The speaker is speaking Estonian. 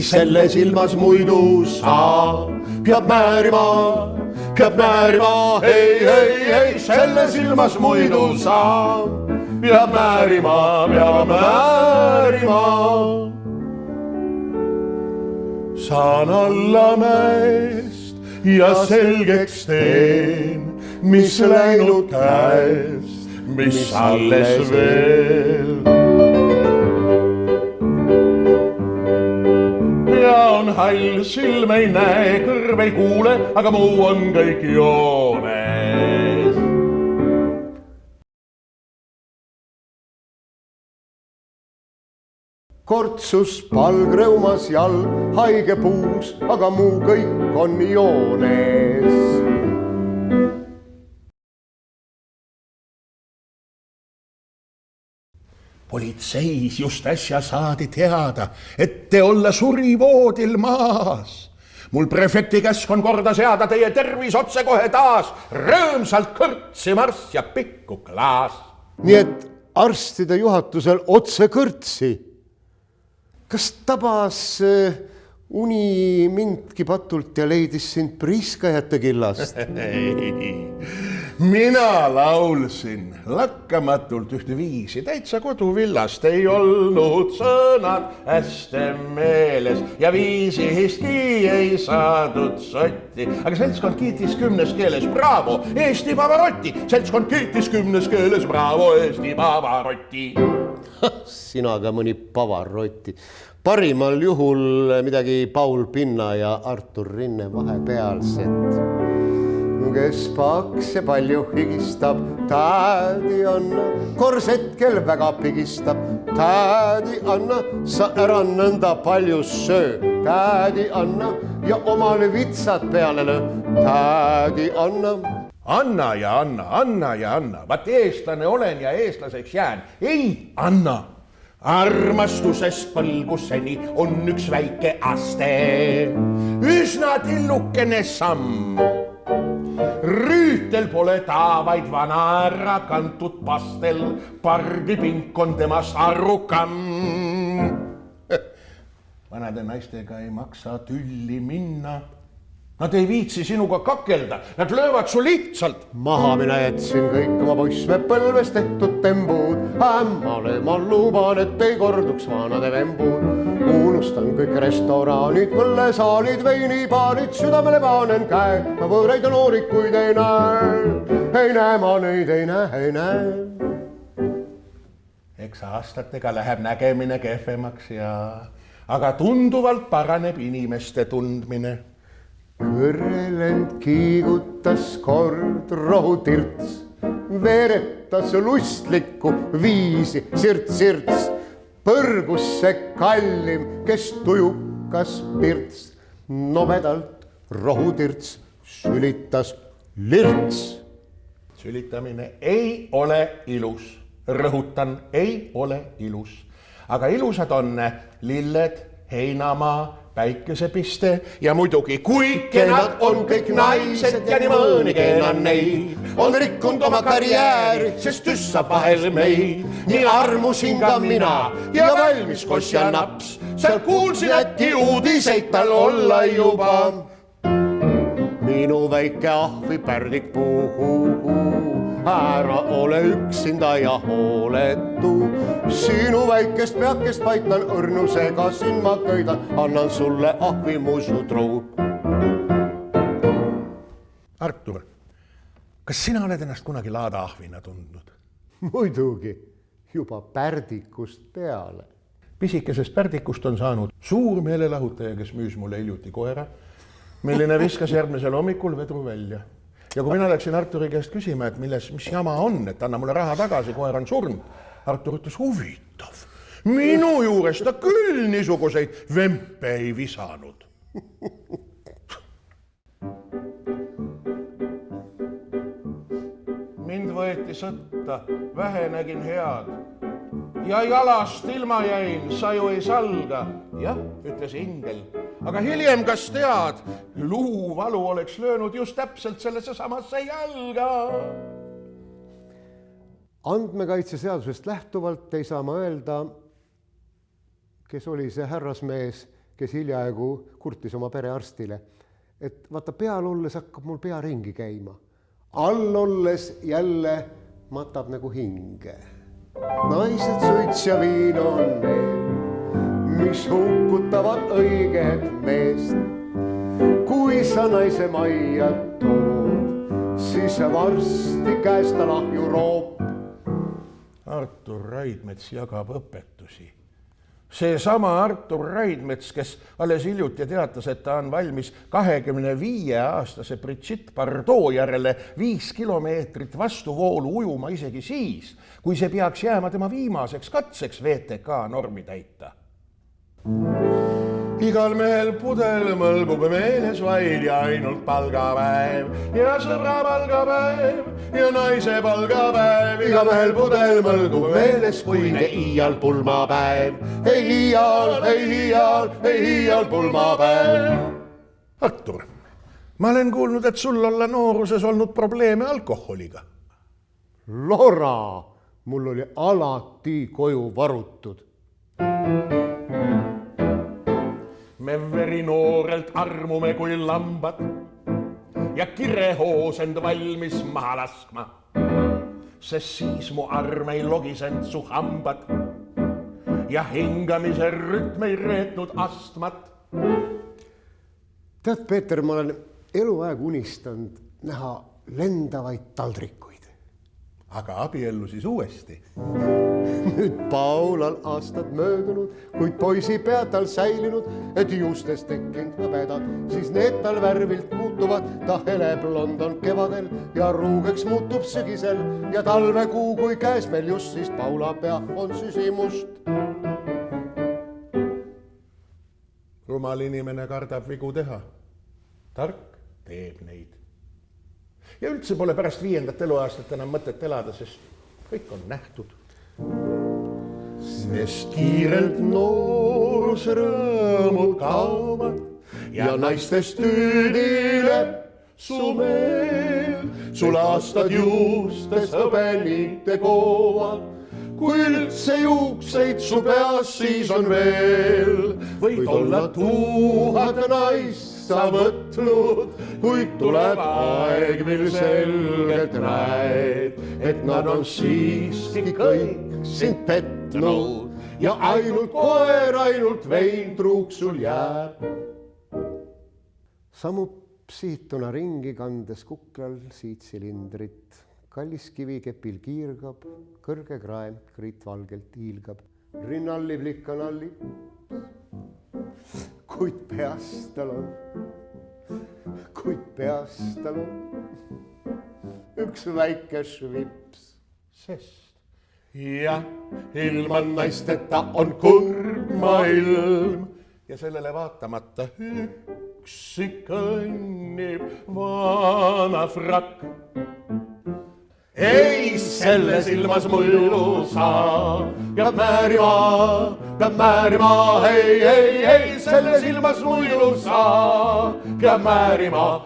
selles ilmas muidu saab. Peab määrima, ei, selles ilmas muidu saab. Peab määrima. Saan alla mäest ja selgeks teen, mis läinud käest, mis alles veel. Pea on hall, silm ei näe, kõrv ei kuule, aga muu on kõik joones. Kortsus palgrõumas jalg, haige puus, aga muu kõik on joones. Politseis just äsja saadi teada, et te olla surivoodil maas. Mul prefekti käsk on korda seada teie tervis otse kohe taas. Rõõmsalt kõrtsi marss ja pikku klaas. Nii et arstide juhatusel otse kõrtsi. Kas tabas uni mindki patult ja leidis sind priiskajate killast? Mina laulsin lakkamatult ühte viisi, täitsa koduvillast ei olnud sõnad hästi meeles ja viisihistki ei saadud sotti. Aga seltskond kiitis 10 keeles bravo, Eesti Pavarotti. Seltskond kiitis 10 keeles bravo, Eesti Pavarotti. Sinaga mõni Pavarotti. Parimal juhul midagi Paul Pinna ja Artur Rinne vahepealset. Kes paks ja palju higistab, tädi anna, korsetkel väga pigistab. Tädi anna, sa ära nõnda palju söö. Tädi anna ja omale vitsad peale löö. Tädi anna. Anna ja anna. Vaat eestlane olen ja eestlaseks jään. Ei anna. Armastusest põlguseni on üks väike aste. Üsna tillukene samm. Rüütel pole ta vaid vana ära kantud pastel. Pargipink on temast arukam. Vanade naistega ei maksa tülli minna. Nad ei viitsi sinuga kakelda, nad löövad su lihtsalt. Maha mina jätsin kõik oma poissme põlves tehtud tembud. Ämmale ma luban, et ei korduks vanade vembud. Unustan kõik restoraanid, mõllesaalid, veinipaarid, südamele paanen käe. Ma võõraid ja noorikuid ei näe, ma neid ei näe. Eks aastatega läheb nägemine kehvemaks aga tunduvalt paraneb inimeste tundmine. Kõrrelend kiigutas kord rohutirts, veeretas lustlikku viisi sirts. Põrgus see kallim, kes tujukas pirts, nobedalt rohutirts sülitas lirts. Sülitamine ei ole ilus, rõhutan, ei ole ilus, aga ilusad on lilled, heinamaa, päikesepiste ja muidugi kuike nad on kõik naised ja nii mõnigi on neid. On rikkunud oma karjääri, sest tüssab vahel meid. Nii armusin ka mina ja valmis koss ja naps. Seal kuulsin äkki uudiseid tal olla juba. Minu väike ahvi pärdik puhuu. Ära ole üksinda ja hooletu. Sinu väikest peakest paitan õrnusega siin ma köidan. Annan sulle ahvimusu truu. Artur, kas sina oled ennast kunagi laada ahvina tundnud? Muidugi, juba pärdikust peale. Pisikesest pärdikust on saanud suur meelelahutaja, kes müüs mulle hiljuti koera, milline viskas järgmisel hommikul vedru välja. Ja kui mina läksin Arturi käest küsima, et mis jama on, et anna mulle raha tagasi, koer on surnud. Artur ütles, huvitav. Minu juures ta küll niisuguseid vempe ei visanud. Mind võeti sõtta, vähe nägin head. Ja jalast ilma jäin, sa ju ei salga. Jah, ütles ingel. Aga hiljem, kas tead, luuvalu oleks löönud just täpselt sellesse samasse jalga. Andmekaitseseadusest lähtuvalt ei saa ma öelda, kes oli see härrasmees, kes hiljaaegu kurtis oma perearstile, et vaata peal olles hakkab mul pea ringi käima. All olles jälle matab nagu hinge. Naised, suits ja viin on need, mis hukutavad õiget meest. Kui sa naise majja tood, siis varsti käest ta lahju roob. Artur Raidmets jagab õpetusi. Seesama Artur Raidmets, kes alles hiljuti teatas, et ta on valmis 25-aastase Brigitte Bardot järele 5 kilomeetrit vastuvoolu ujuma isegi siis, kui see peaks jääma tema viimaseks katseks VTK normi täita. Igal mehel pudel mõlgub meeles vaid ja ainult palgapäev ja sõbra palgapäev ja naise palgapäev. Igal mehel pudel mõlgub meeles, kuid iial pulmapäev. Ei iial pulmapäev. Artur, ma olen kuulnud, et sul olla nooruses olnud probleeme alkoholiga. Lora, mul oli alati koju varutud. Me verinoorelt armume kui lambad ja kirehoosend valmis maha laskma, sest siis mu arm ei logisend su hambad ja hingamise rütm ei reetnud astmat. Tead, Peeter, ma olen eluaeg unistanud näha lendavaid taldrikuid. Aga abiellu siis uuesti. Nüüd Paulal aastad möödunud, kuid poisi pead tal säilinud, et juustest tekkinud hõbedad, siis need tal värvilt muutuvad, ta heleblond on kevadel ja ruugeks muutub sügisel ja talvekuu, kui käes meil just, siis Paula pea on süsimust. Rumal inimene kardab vigu teha, tark teeb neid. Ja üldse pole pärast 5. eluaastat enam mõtet elada, sest kõik on nähtud. Sest kiirelt noorusrõõmud kaovad ja naistest tüüdileb su meel. Sul aastad juustes hõbenite koovad, kui üldse juukseid su peas siis on veel. Võid olla 1000 naist sa võtnud, kuid tuleb aeg, mil selgelt näed, et nad on siiski kõik sind petnud ja ainult koer, ainult vein truuk sul jääb. Samu siituna ringi kandes kuklal siitsilindrit, kallis kivikepil kiirgab, kõrge kraem kriitvalgelt hiilgab, rinnalli plikkanalli, kuid peast tal on üks väike švips, sest jah, ilma naisteta on kurb maailm ja sellele vaatamata üksi kõnnib vana frakk. Ei selles ilmas muidu saa, peab määrima, ei, selles ilmas muidu saa, peab määrima.